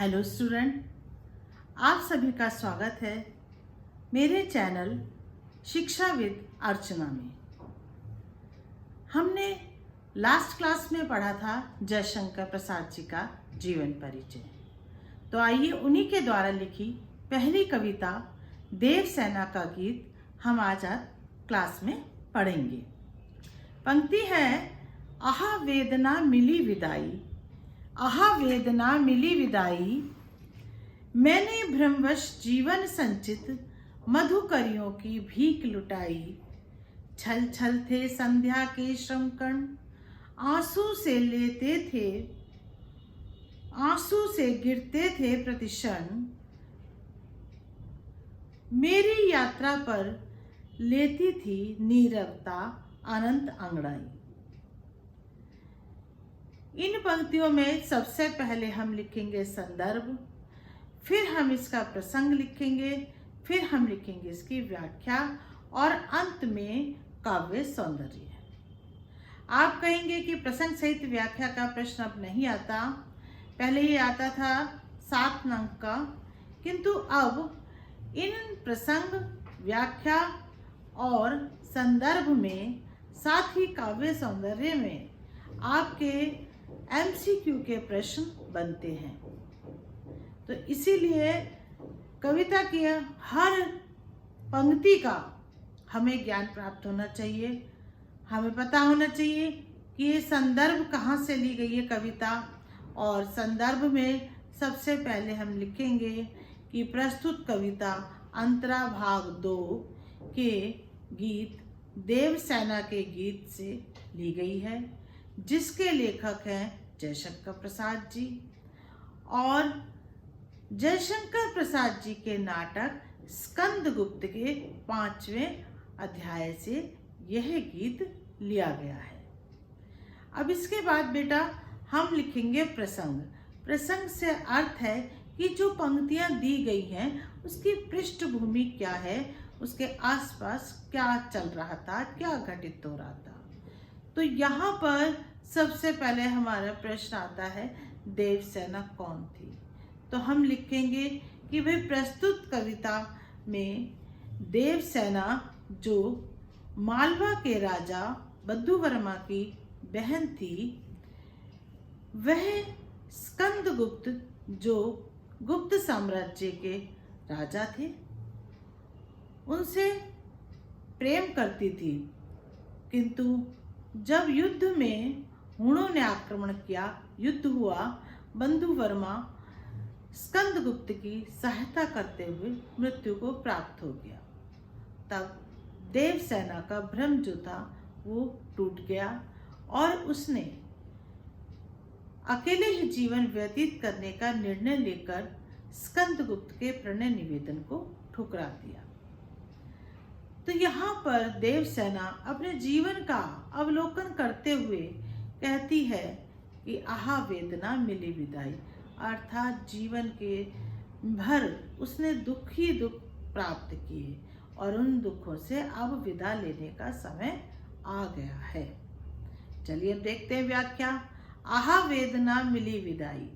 Hello student, आप सभी का स्वागत है मेरे चैनल शिक्षा विद अर्चना में। हमने लास्ट क्लास में पढ़ा था जयशंकर प्रसाद जी का जीवन परिचय। तो आइए उन्हीं के द्वारा लिखी पहली कविता देवसेना का गीत हम आज क्लास में पढ़ेंगे। पंक्ति है, आहा वेदना मिली विदाई, आहा वेदना मिली विदाई, मैंने भ्रमवश जीवन संचित मधुकरियों की भीख लुटाई। छल छल थे संध्या के श्रमकण, आंसू से लेते थे, आंसू से गिरते थे प्रतिक्षण। मेरी यात्रा पर लेती थी नीरवता अनंत अंगड़ाई। इन पंक्तियों में सबसे पहले हम लिखेंगे संदर्भ, फिर हम इसका प्रसंग लिखेंगे, फिर हम लिखेंगे इसकी व्याख्या और अंत में काव्य सौंदर्य। आप कहेंगे कि प्रसंग सहित व्याख्या का प्रश्न अब नहीं आता, पहले ये आता था 7 अंक का, किंतु अब इन प्रसंग, व्याख्या और संदर्भ में साथ ही काव्य सौंदर्य में आपके MCQ के प्रश्न बनते हैं। तो इसीलिए कविता की हर पंक्ति का हमें ज्ञान प्राप्त होना चाहिए। हमें पता होना चाहिए कि ये संदर्भ कहाँ से ली गई है कविता, और संदर्भ में सबसे पहले हम लिखेंगे कि प्रस्तुत कविता अंतरा भाग 2 के गीत देवसेना के गीत से ली गई है, जिसके लेखक हैं जयशंकर प्रसाद जी। और जयशंकर प्रसाद जी के नाटक स्कंदगुप्त के 5वें अध्याय से यह गीत लिया गया है। अब इसके बाद बेटा हम लिखेंगे प्रसंग। प्रसंग से अर्थ है कि जो पंक्तियां दी गई हैं उसकी पृष्ठभूमि क्या है, उसके आसपास क्या चल रहा था, क्या घटित हो रहा था। तो यहाँ पर सबसे पहले हमारा प्रश्न आता है, देवसेना कौन थी। तो हम लिखेंगे कि भाई प्रस्तुत कविता में देवसेना जो मालवा के राजा बद्दूवर्मा की बहन थी, वह स्कंदगुप्त जो गुप्त साम्राज्य के राजा थे उनसे प्रेम करती थी, किंतु जब युद्ध में हुणों ने आक्रमण किया, युद्ध हुआ, बद्दूवर्मा स्कंदगुप्त की सहायता करते हुए मृत्यु को प्राप्त हो गया। तब देवसेना का भ्रम जो था वो टूट गया और उसने अकेले ही जीवन व्यतीत करने का निर्णय लेकर स्कंदगुप्त के प्रणय निवेदन को ठुकरा दिया। तो यहाँ पर देवसेना अपने जीवन का अवलोकन करते हुए कहती है कि आहा वेदना मिली विदाई, अर्थात जीवन के भर उसने दुख ही दुख प्राप्त किए और उन दुखों से अब विदा लेने का समय आ गया है। चलिए अब देखते हैं व्याख्या। आहा वेदना मिली विदाई,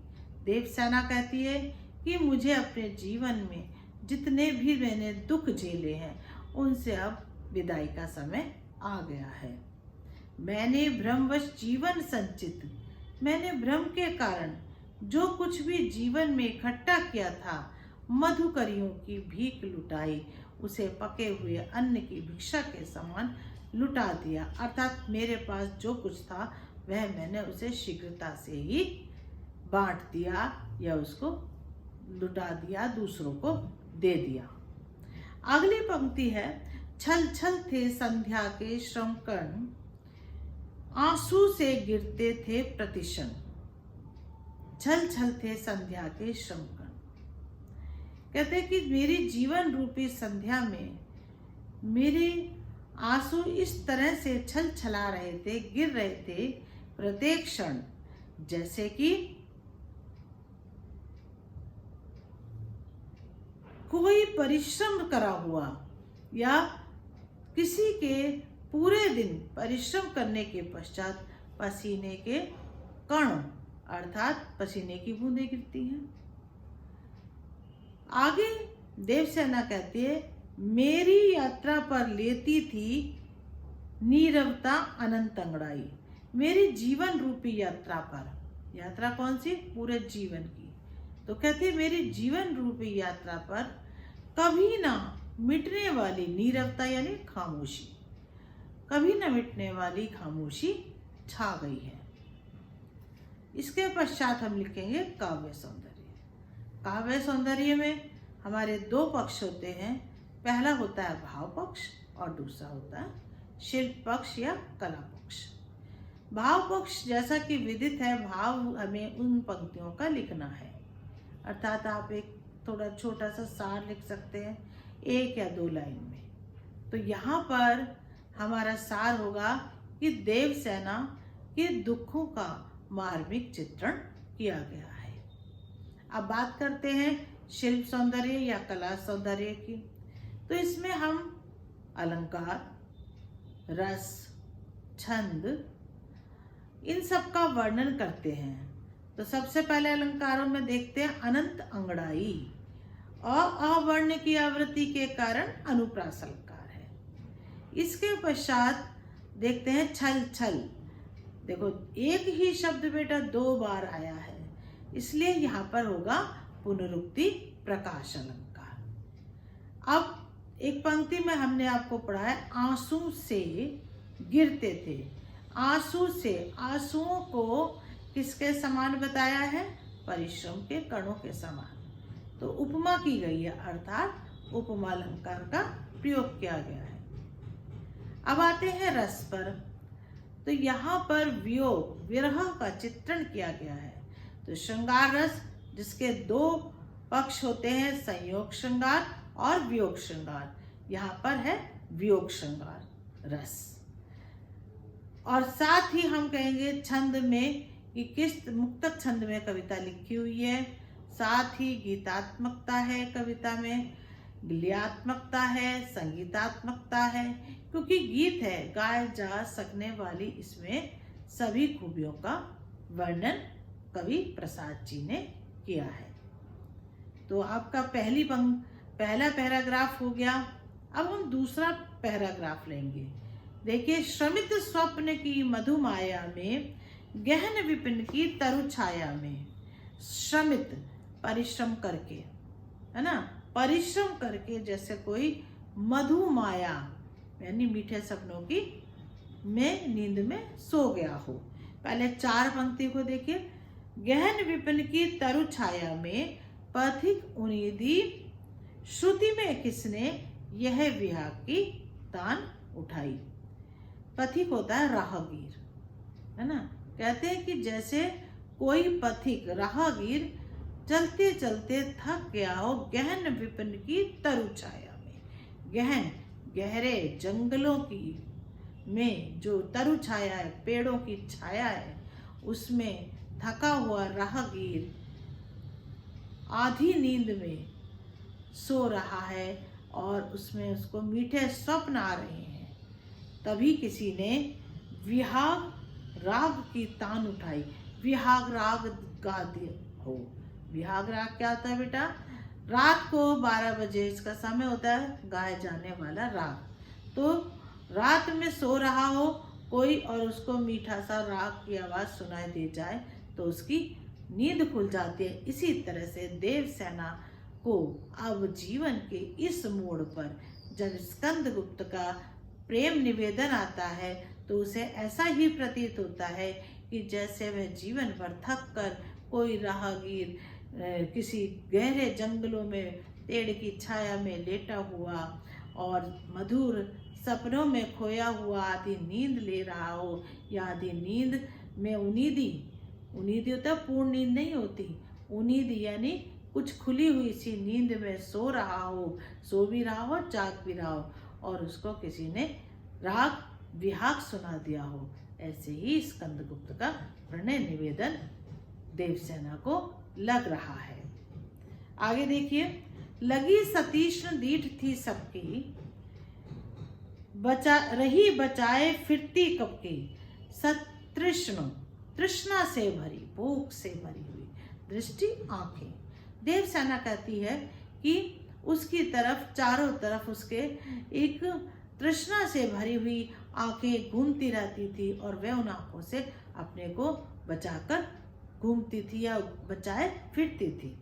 देवसेना कहती है कि मुझे अपने जीवन में जितने भी मैंने दुख झेले हैं उनसे अब विदाई का समय आ गया है। मैंने भ्रमवश जीवन संचित, मैंने भ्रम के कारण जो कुछ भी जीवन में इकट्ठा किया था, मधुकरियों की भीख लुटाई, उसे पके हुए अन्न की भिक्षा के समान लुटा दिया। अर्थात मेरे पास जो कुछ था वह मैंने उसे शीघ्रता से ही बांट दिया या उसको लुटा दिया, दूसरों को दे दिया। अगली पंक्ति है, छल छल थे संध्या के श्रमकण, आंसू से गिरते थे प्रतिक्षण। छल छल थे संध्या के श्रमकण, कहते कि मेरी जीवन रूपी संध्या में मेरे आंसू इस तरह से छल छला रहे थे, गिर रहे थे प्रत्येक क्षण, जैसे कि कोई परिश्रम करा हुआ या किसी के पूरे दिन परिश्रम करने के पश्चात पसीने के कण अर्थात पसीने की बूंदें गिरती हैं। आगे देवसेना कहती है, मेरी यात्रा पर लेती थी नीरवता अनंत अंगड़ाई। मेरी जीवन रूपी यात्रा पर, यात्रा कौन सी? पूरे जीवन की। तो कहती है मेरी जीवन रूपी यात्रा पर कभी ना मिटने वाली नीरवता यानी खामोशी, कभी ना मिटने वाली खामोशी छा गई है। इसके पश्चात हम लिखेंगे काव्य सौंदर्य। काव्य सौंदर्य में हमारे दो पक्ष होते हैं। पहला होता है भाव पक्ष और दूसरा होता है शिल्प पक्ष या कला पक्ष। भाव पक्ष जैसा कि विदित है, भाव हमें उन पंक्तियों का लिखना है, अर्थात आप एक थोड़ा छोटा सा सार लिख सकते हैं 1 या 2 लाइन में। तो यहाँ पर हमारा सार होगा कि देवसेना के दुखों का मार्मिक चित्रण किया गया है। अब बात करते हैं शिल्प सौंदर्य या कला सौंदर्य की। तो इसमें हम अलंकार, रस, छंद, इन सब का वर्णन करते हैं। तो सबसे पहले अलंकारों में देखते हैं अनंत अंगड़ाई। अवर्ण की आवृत्ति के कारण अनुप्रास अलंकार है। इसके पश्चात देखते हैं छल छल। देखो एक ही शब्द बेटा 2 बार आया है, इसलिए यहाँ पर होगा पुनरुक्ति प्रकाश अलंकार। अब एक पंक्ति में हमने आपको पढ़ा है आंसू से गिरते थे। आंसू से, आंसुओं को किसके समान बताया है? परिश्रम के कणों के समान। तो उपमा की गई है, अर्थात उपमा अलंकार का प्रयोग किया गया है। अब आते हैं रस पर। तो यहाँ पर वियोग, विरह का चित्रण किया गया है। तो श्रृंगार रस जिसके 2 पक्ष होते हैं, संयोग श्रृंगार और वियोग श्रृंगार, यहाँ पर है वियोग श्रृंगार रस। और साथ ही हम कहेंगे छंद में कि किस मुक्तक छंद में कविता लिखी हुई है, साथ ही गीतात्मकता है कविता में, गील्यात्मकता है, संगीतात्मकता है, क्योंकि गीत है, गाए जा सकने वाली इसमें सभी खूबियों का वर्णन कवि प्रसाद जी ने किया है। तो आपका पहला पैराग्राफ हो गया। अब हम दूसरा पैराग्राफ लेंगे। देखिए, श्रमित स्वप्न की मधुमाया में, गहन विपिन की तरु छाया में। श्रमित परिश्रम करके, है ना, परिश्रम करके जैसे कोई मधुमाया यानी मीठे सपनों की में नींद में सो गया हो। पहले 4 पंक्ति को देखिए। गहन विपिन की तरु छाया में पथिक उनीदी, श्रुति में किसने यह विहाग की तान उठाई। पथिक होता है राहगीर, है ना। कहते हैं कि जैसे कोई पथिक राहगीर चलते चलते थक गया हो गहन विपिन की तरु छाया में। गहन गहरे जंगलों की में जो तरु छाया है, पेड़ों की छाया है, उसमें थका हुआ राहगीर आधी नींद में सो रहा है और उसमें उसको मीठे स्वप्न आ रहे हैं। तभी किसी ने विहाग राग की तान उठाई। विहाग राग गा दिया हो। विहाग राग क्या होता है बेटा? रात को 12 बजे इसका समय होता है गाए जाने वाला राग। तो रात में सो रहा हो कोई और उसको मीठा सा राग की आवाज़ सुनाई दे जाए तो उसकी नींद खुल जाती है। इसी तरह से देवसेना को अब जीवन के इस मोड़ पर जब स्कंदगुप्त का प्रेम निवेदन आता है तो उसे ऐसा ही प्रतीत होता है कि जैसे वह जीवन भर थक कर कोई राहगीर किसी गहरे जंगलों में पेड़ की छाया में लेटा हुआ और मधुर सपनों में खोया हुआ आधी नींद ले रहा हो, या आधी नींद में उनीदी होता है, पूर्ण नींद नहीं होती, उनीदी यानी कुछ खुली हुई सी नींद में सो रहा हो, सो भी रहा हो जाग भी रहा हो, और उसको किसी ने राग विहाग सुना दिया हो। ऐसे ही स्कंदगुप्त का प्रणय निवेदन देवसेना को लग रहा है। आगे देखिए, लगी सतीष्ण दीठ थी सबकी, रही बचाए फिरती कबकी, सतृष्ण तृष्णा से भरी, भूख से भरी हुई दृष्टि आंखें। देवसेना कहती है कि उसकी तरफ चारों तरफ उसके एक तृष्णा से भरी हुई आंखें घूमती रहती थी और वह उन आंखों से अपने को बचाकर घूमती थी या बचाए फिरती थी।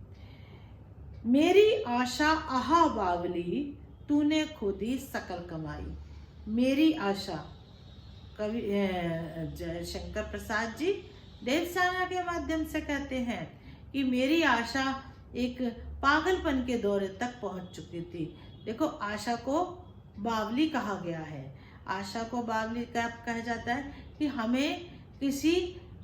मेरी आशा आहा बावली, तूने खोदी सकल कमाई। मेरी आशा कवि शंकर प्रसाद जी देवसेना के माध्यम से कहते हैं कि मेरी आशा एक पागलपन के दौरे तक पहुंच चुकी थी। देखो, आशा को बावली कहा गया है। आशा को बावली कहा जाता है कि हमें किसी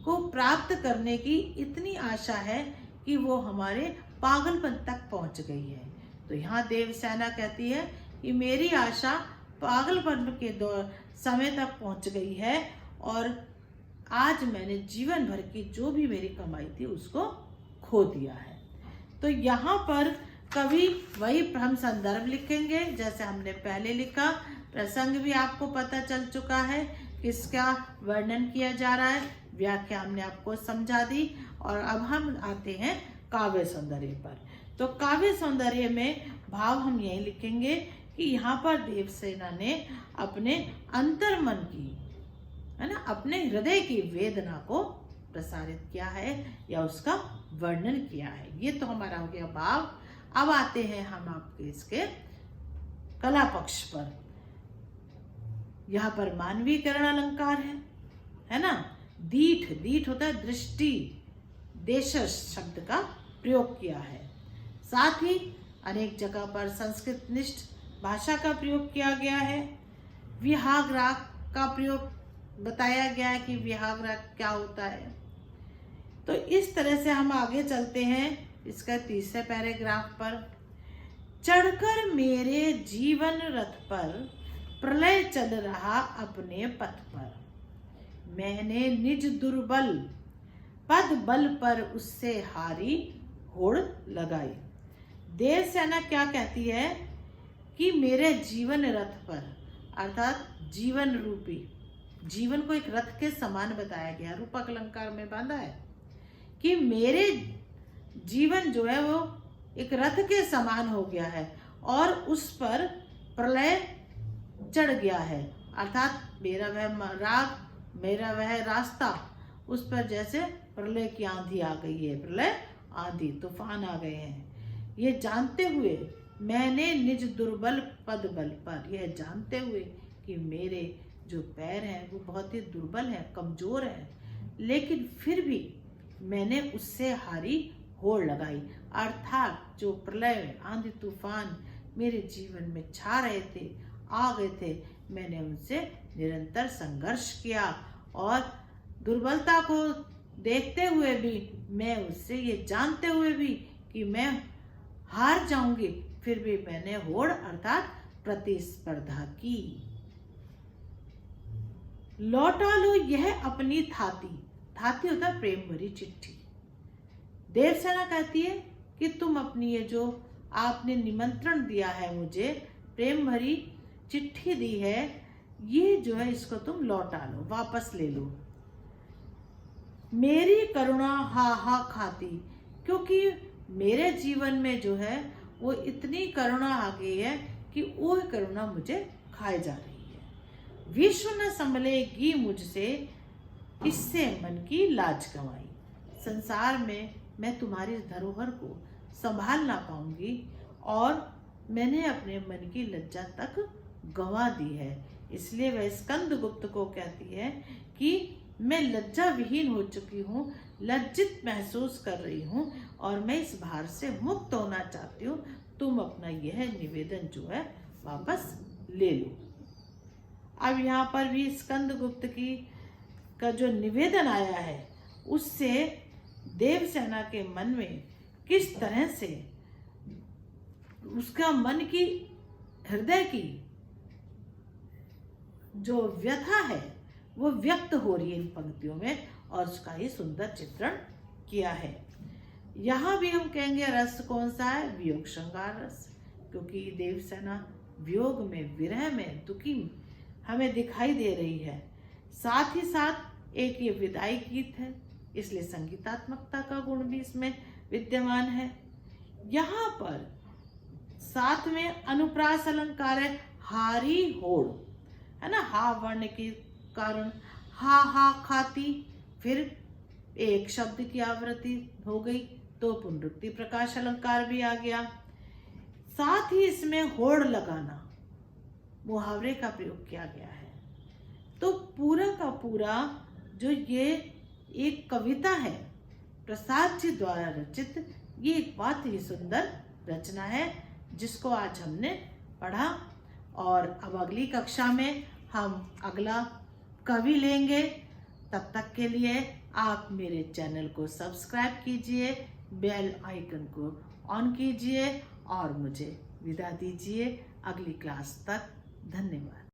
को प्राप्त करने की इतनी आशा है कि वो हमारे पागलपन तक पहुंच गई है। तो यहाँ देवसेना कहती है कि मेरी आशा पागलपन के दौर समय तक पहुंच गई है और आज मैंने जीवन भर की जो भी मेरी कमाई थी उसको खो दिया है। तो यहाँ पर कवि वही हम संदर्भ लिखेंगे जैसे हमने पहले लिखा। प्रसंग भी आपको पता चल चुका है, किसका वर्णन किया जा रहा है, व्याख्या हमने आपको समझा दी। और अब हम आते हैं काव्य सौंदर्य पर। तो काव्य सौंदर्य में भाव हम यही लिखेंगे कि यहाँ पर देवसेना ने अपने अंतर्मन की, है ना, अपने हृदय की वेदना को प्रसारित किया है या उसका वर्णन किया है। ये तो हमारा हो गया भाव। अब आते हैं हम आपके इसके कला पक्ष पर। यहाँ पर मानवीकरण अलंकार है ना। दीठ, दीठ होता है दृष्टि, देशस शब्द का प्रयोग किया है। साथ ही अनेक जगह पर संस्कृत निष्ठ भाषा का प्रयोग किया गया है। विहाग राग का प्रयोग बताया गया है कि विहाग राग क्या होता है। तो इस तरह से हम आगे चलते हैं इसका तीसरे पैराग्राफ पर। चढ़कर मेरे जीवन रथ पर, प्रलय चल रहा अपने पथ पर। मैंने निज दुर्बल पद बल पर उससे हारी होड़ लगाई। देवसेना क्या कहती है कि मेरे जीवन रथ पर, अर्थात जीवन रूपी, जीवन को एक रथ के समान बताया गया, रूपक अलंकार में बांधा है कि मेरे जीवन जो है वो एक रथ के समान हो गया है और उस पर प्रलय चढ़ गया है। अर्थात मेरा वह राग, मेरा वह रास्ता, उस पर जैसे प्रलय की आंधी आ गई है, प्रलय आंधी तूफान आ गए हैं। ये जानते हुए मैंने निज दुर्बल पद बल पर, यह जानते हुए कि मेरे जो पैर हैं वो बहुत ही दुर्बल हैं, कमजोर हैं, लेकिन फिर भी मैंने उससे हारी होड़ लगाई। अर्थात जो प्रलय, आंधी तूफान मेरे जीवन में छा रहे थे, आ गए थे, मैंने उनसे निरंतर संघर्ष किया और दुर्बलता को देखते हुए भी, मैं उससे ये जानते हुए भी कि मैं हार जाऊंगी, फिर भी मैंने होड़ अर्थात प्रतिस्पर्धा की। लौटा लो यह अपनी थाती, थाती होता है प्रेम भरी चिट्ठी। देवसेना कहती है कि तुम अपनी ये जो आपने निमंत्रण दिया है, मुझे प्रेम भरी चिट्ठी दी है, ये जो है इसको तुम लौटा लो, वापस ले लो। मेरी करुणा हा हा खाती, क्योंकि मेरे जीवन में जो है वो इतनी करुणा आ गई है कि वो करुणा मुझे खाए जा रही है। विश्व न संभलेगी मुझसे, इससे मन की लाज गंवाई। संसार में मैं तुम्हारी धरोहर को संभाल ना पाऊंगी और मैंने अपने मन की लज्जा तक गंवा दी है। इसलिए वह स्कंदगुप्त को कहती है कि मैं लज्जा विहीन हो चुकी हूँ, लज्जित महसूस कर रही हूँ और मैं इस भार से मुक्त होना चाहती हूँ। तुम अपना यह निवेदन जो है वापस ले लो। अब यहाँ पर भी स्कंदगुप्त की का जो निवेदन आया है उससे देवसेना के मन में किस तरह से उसका मन की, हृदय की जो व्यथा है वो व्यक्त हो रही है इन पंक्तियों में और उसका ही सुंदर चित्रण किया है। यहाँ भी हम कहेंगे रस कौन सा है, वियोग श्रृंगार रस, क्योंकि देवसेना वियोग में, विरह में दुखी हमें दिखाई दे रही है। साथ ही साथ एक ये विदाई गीत है, इसलिए संगीतात्मकता का गुण भी इसमें विद्यमान है। यहाँ पर साथ में अनुप्रास अलंकार है हारी होड़, है ना, हा वर्ण के कारण हा खाती, फिर एक शब्द की आवृत्ति हो गई तो पुनरुक्ति प्रकाश अलंकार भी आ गया। साथ ही इसमें होड़ लगाना मुहावरे का प्रयोग किया गया है। तो पूरा का पूरा जो ये एक कविता है प्रसाद जी द्वारा रचित, ये एक बहुत ही सुंदर रचना है जिसको आज हमने पढ़ा। और अब अगली कक्षा में हम अगला कवि लेंगे। तब तक के लिए आप मेरे चैनल को सब्सक्राइब कीजिए, बेल आइकन को ऑन कीजिए और मुझे विदा दीजिए। अगली क्लास तक धन्यवाद।